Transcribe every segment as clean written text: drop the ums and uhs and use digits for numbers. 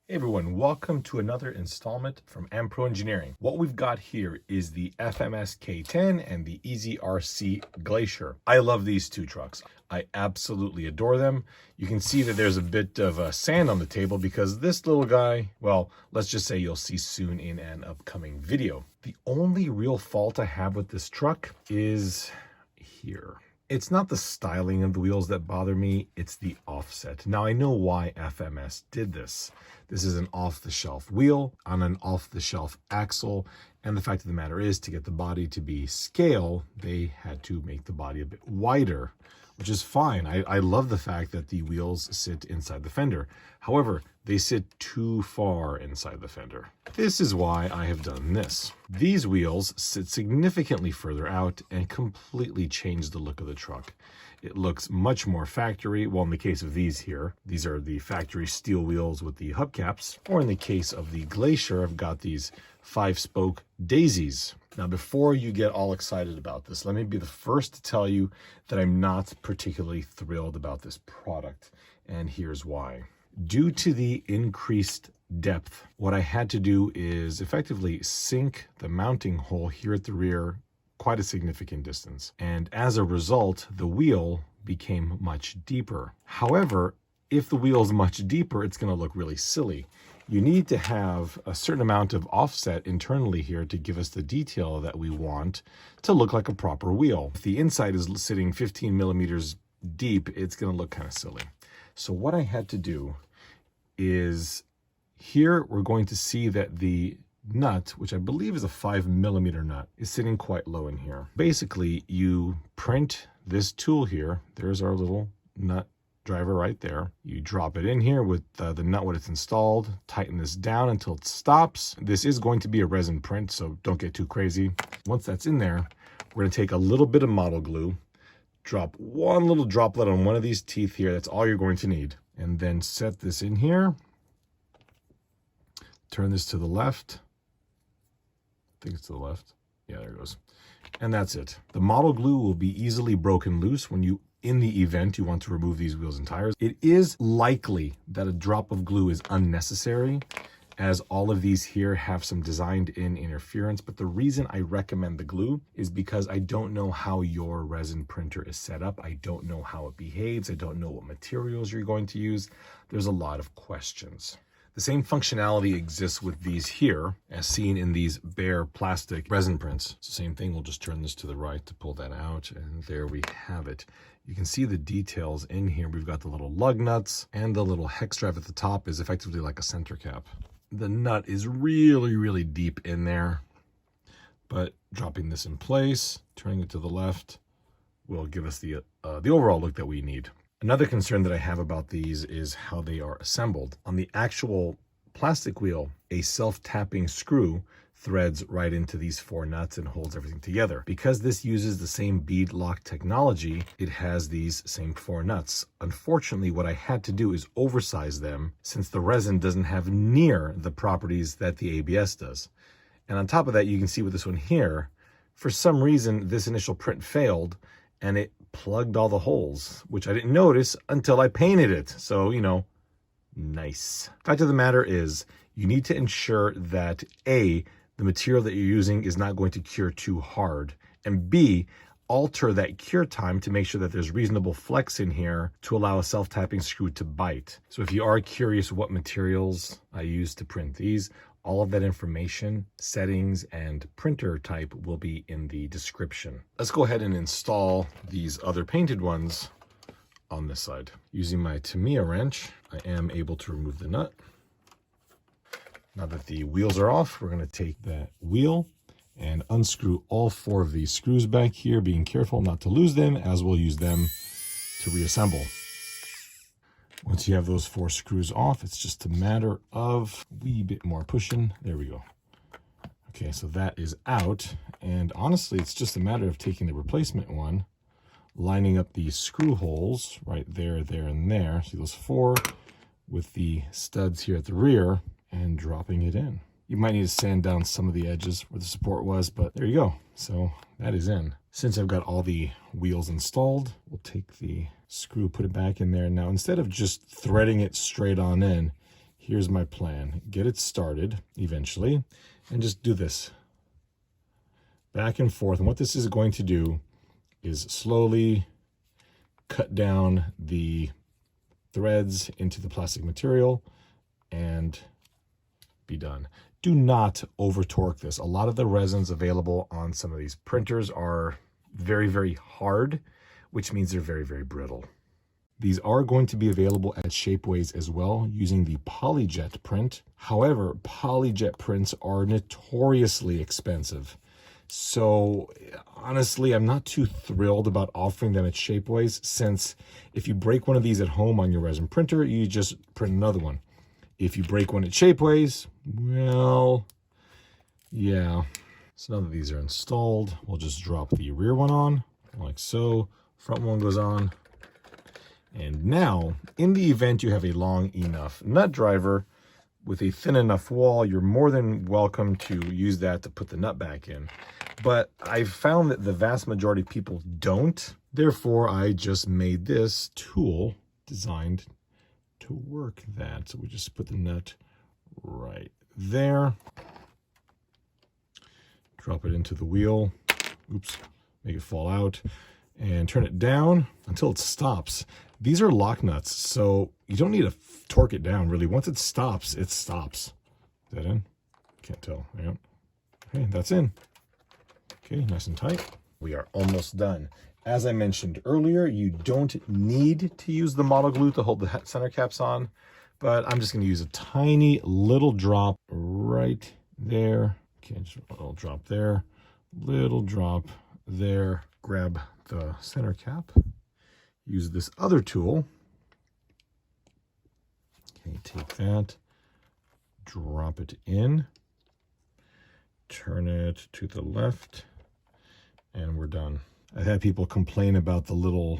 Hey everyone, welcome to another installment from Ampro Engineering. What we've got here is the FMS K10 and the EazyRC Glacier. I love these two trucks. I absolutely adore them. You can see that there's a bit of sand on the table because this little guy, well, let's just say you'll see soon in an upcoming video. The only real fault I have with this truck is here. It's not the styling of the wheels that bother me, it's the offset. Now I know why FMS did this. This is an off-the-shelf wheel on an off-the-shelf axle, and the fact of the matter is, to get the body to be scale, they had to make the body a bit wider, which is fine. I love the fact that the wheels sit inside the fender. However, they sit too far inside the fender. This is why I have done this. These wheels sit significantly further out and completely change the look of the truck. It looks much more factory. Well, in the case of these here, these are the factory steel wheels with the hubcaps. Or in the case of the Glacier, I've got these 5-spoke daisies. Now, before you get all excited about this, let me be the first to tell you that I'm not particularly thrilled about this product, and here's why. Due to the increased depth, what I had to do is effectively sink the mounting hole here at the rear quite a significant distance, and as a result, the wheel became much deeper. However, if the wheel is much deeper, it's going to look really silly. You need to have a certain amount of offset internally here to give us the detail that we want to look like a proper wheel. If the inside is sitting 15 millimeters deep, it's going to look kind of silly. So what I had to do is, here we're going to see that the nut, which I believe is a 5mm nut, is sitting quite low in here. Basically, you print this tool here. There's our little nut driver right there. You drop it in here with the nut when it's installed, tighten this down until it stops. This is going to be a resin print, so don't get too crazy. Once that's in there, we're going to take a little bit of model glue, drop one little droplet on one of these teeth here. That's all you're going to need. And then set this in here. Turn this to the left. I think it's to the left. Yeah, there it goes. And that's it. The model glue will be easily broken loose when you, in the event you want to remove these wheels and tires. It is likely that a drop of glue is unnecessary, as all of these here have some designed-in interference, but the reason I recommend the glue is because I don't know how your resin printer is set up. I don't know how it behaves. I don't know what materials you're going to use. There's a lot of questions. The same functionality exists with these here as seen in these bare plastic resin prints. It's the same thing. We'll just turn this to the right to pull that out, and there we have it. You can see the details in here. We've got the little lug nuts, and the little hex drive at the top is effectively like a center cap. The nut is really, really deep in there, but dropping this in place, turning it to the left, will give us the overall look that we need. Another concern that I have about these is how they are assembled. On the actual plastic wheel, a self-tapping screw threads right into these 4 nuts and holds everything together. Because this uses the same bead lock technology, it has these same 4 nuts. Unfortunately, what I had to do is oversize them since the resin doesn't have near the properties that the ABS does. And on top of that, you can see with this one here, for some reason, this initial print failed and it plugged all the holes, which I didn't notice until I painted it. So, you know, nice. Fact of the matter is, you need to ensure that A, the material that you're using is not going to cure too hard, and B, alter that cure time to make sure that there's reasonable flex in here to allow a self-tapping screw to bite. So if you are curious what materials I use to print these, all of that information, settings, and printer type will be in the description. Let's go ahead and install these other painted ones on this side. Using my Tamiya wrench, I am able to remove the nut. Now that the wheels are off, we're going to take that wheel and unscrew all 4 of these screws back here, being careful not to lose them, as we'll use them to reassemble. Once you have those 4 screws off, it's just a matter of a wee bit more pushing. There we go. Okay, so that is out. And honestly, it's just a matter of taking the replacement one, lining up these screw holes right there, there, and there. See those 4 with the studs here at the rear, and dropping it in. You might need to sand down some of the edges where the support was, but there you go. So that is in. Since I've got all the wheels installed, we'll take the screw, put it back in there. Now, instead of just threading it straight on in, here's my plan. Get it started eventually and just do this back and forth. And what this is going to do is slowly cut down the threads into the plastic material and be done. Do not over torque this. A lot of the resins available on some of these printers are very, very hard, which means they're very, very brittle. These are going to be available at Shapeways as well using the PolyJet print. However, PolyJet prints are notoriously expensive. So honestly, I'm not too thrilled about offering them at Shapeways, since if you break one of these at home on your resin printer, you just print another one. If you break one at Shapeways, well, yeah. So now that these are installed, we'll just drop the rear one on like so. Front one goes on. And now, in the event you have a long enough nut driver with a thin enough wall, you're more than welcome to use that to put the nut back in. But I've found that the vast majority of people don't. Therefore, I just made this tool designed to work that. So we just put the nut right there. Drop it into the wheel. Oops, make it fall out. And turn it down until it stops. These are lock nuts, so you don't need to torque it down, really. Once it stops, it stops. Is that in? Can't tell. Yeah. Okay, that's in. Okay, nice and tight. We are almost done. As I mentioned earlier, you don't need to use the model glue to hold the center caps on, but I'm just going to use a tiny little drop right there. Okay, just a little drop there, little drop there. Grab the center cap. Use this other tool. Okay, take that, drop it in, turn it to the left, and we're done. I've had people complain about the little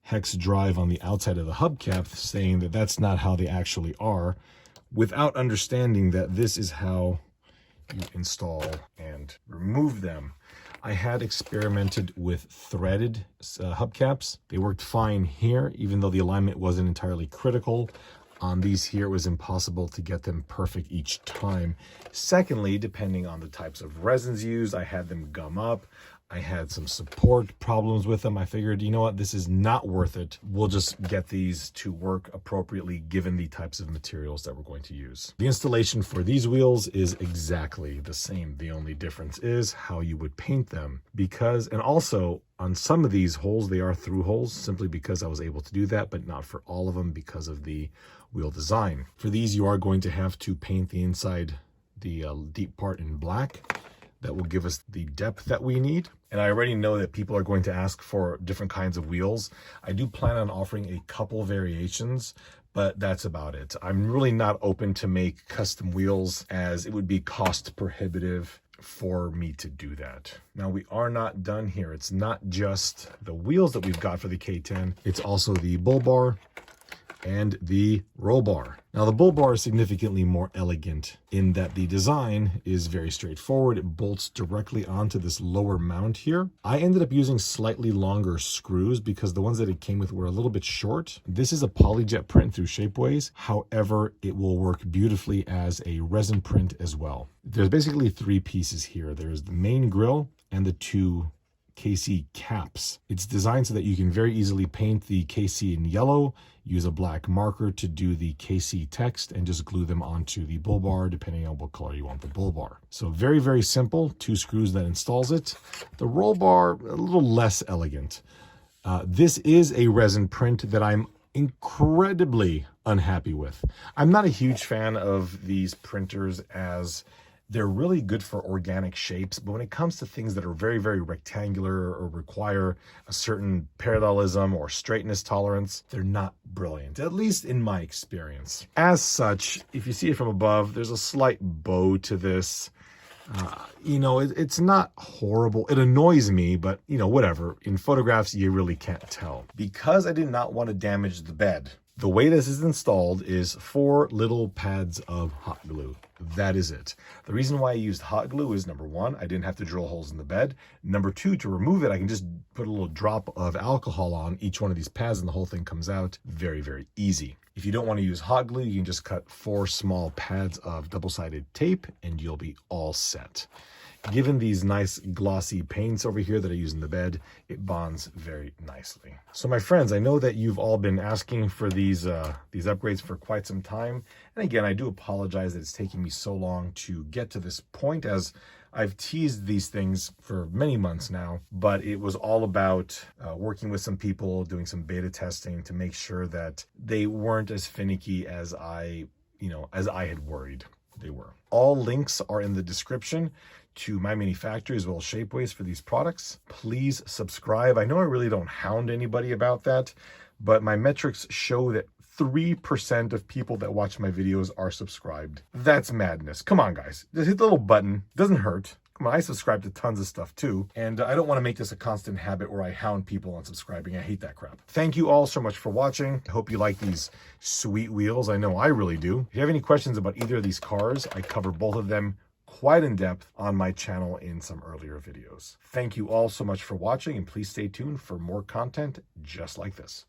hex drive on the outside of the hubcap, saying that that's not how they actually are, without understanding that this is how you install and remove them. I had experimented with threaded hubcaps. They worked fine here, even though the alignment wasn't entirely critical. On these here, it was impossible to get them perfect each time. Secondly, depending on the types of resins used, I had them gum up. I had some support problems with them. I figured, you know what, this is not worth it. We'll just get these to work appropriately given the types of materials that we're going to use. The installation for these wheels is exactly the same. The only difference is how you would paint them. And also on some of these holes, they are through holes simply because I was able to do that, but not for all of them because of the wheel design. For these, you are going to have to paint the inside, the deep part in black. That will give us the depth that we need. And I already know that people are going to ask for different kinds of wheels. I do plan on offering a couple variations, but that's about it. I'm really not open to make custom wheels, as it would be cost prohibitive for me to do that. Now, we are not done here. It's not just the wheels that we've got for the K10. It's also the bull bar and the roll bar. Now, the bull bar is significantly more elegant in that the design is very straightforward. It bolts directly onto this lower mount here. I ended up using slightly longer screws because the ones that it came with were a little bit short. This is a PolyJet print through Shapeways. However, it will work beautifully as a resin print as well. There's basically three pieces here. There's the main grill and the two KC caps. It's designed so that you can very easily paint the KC in yellow, use a black marker to do the KC text, and just glue them onto the bull bar depending on what color you want the bull bar. So very, very simple. 2 screws that installs it. The roll bar, a little less elegant. This is a resin print that I'm incredibly unhappy with. I'm not a huge fan of these printers, as they're really good for organic shapes, but when it comes to things that are very, very rectangular or require a certain parallelism or straightness tolerance, they're not brilliant, at least in my experience. As such, if you see it from above, there's a slight bow to this. You know, it's not horrible. It annoys me, but, you know, whatever. In photographs, you really can't tell. Because I did not want to damage the bed, the way this is installed is 4 little pads of hot glue. that is it. The reason why I used hot glue is, number one, I didn't have to drill holes in the bed. Number two, to remove it, I can just put a little drop of alcohol on each one of these pads and the whole thing comes out very, very easy. If you don't want to use hot glue, you can just cut 4 small pads of double-sided tape and you'll be all set. Given these nice glossy paints over here that I use in the bed, it bonds very nicely. So my friends, I know that you've all been asking for these upgrades for quite some time. And again, I do apologize that it's taking me so long to get to this point, as I've teased these things for many months now, but it was all about working with some people, doing some beta testing to make sure that they weren't as finicky as I had worried they were. All links are in the description to my manufacturer as well as Shapeways for these products. Please subscribe. I know I really don't hound anybody about that, but my metrics show that 3% of people that watch my videos are subscribed. That's madness. Come on, guys. Just hit the little button. It doesn't hurt. Come on, I subscribe to tons of stuff too. And I don't want to make this a constant habit where I hound people on subscribing. I hate that crap. Thank you all so much for watching. I hope you like these sweet wheels. I know I really do. If you have any questions about either of these cars, I cover both of them quite in depth on my channel in some earlier videos. Thank you all so much for watching, and please stay tuned for more content just like this.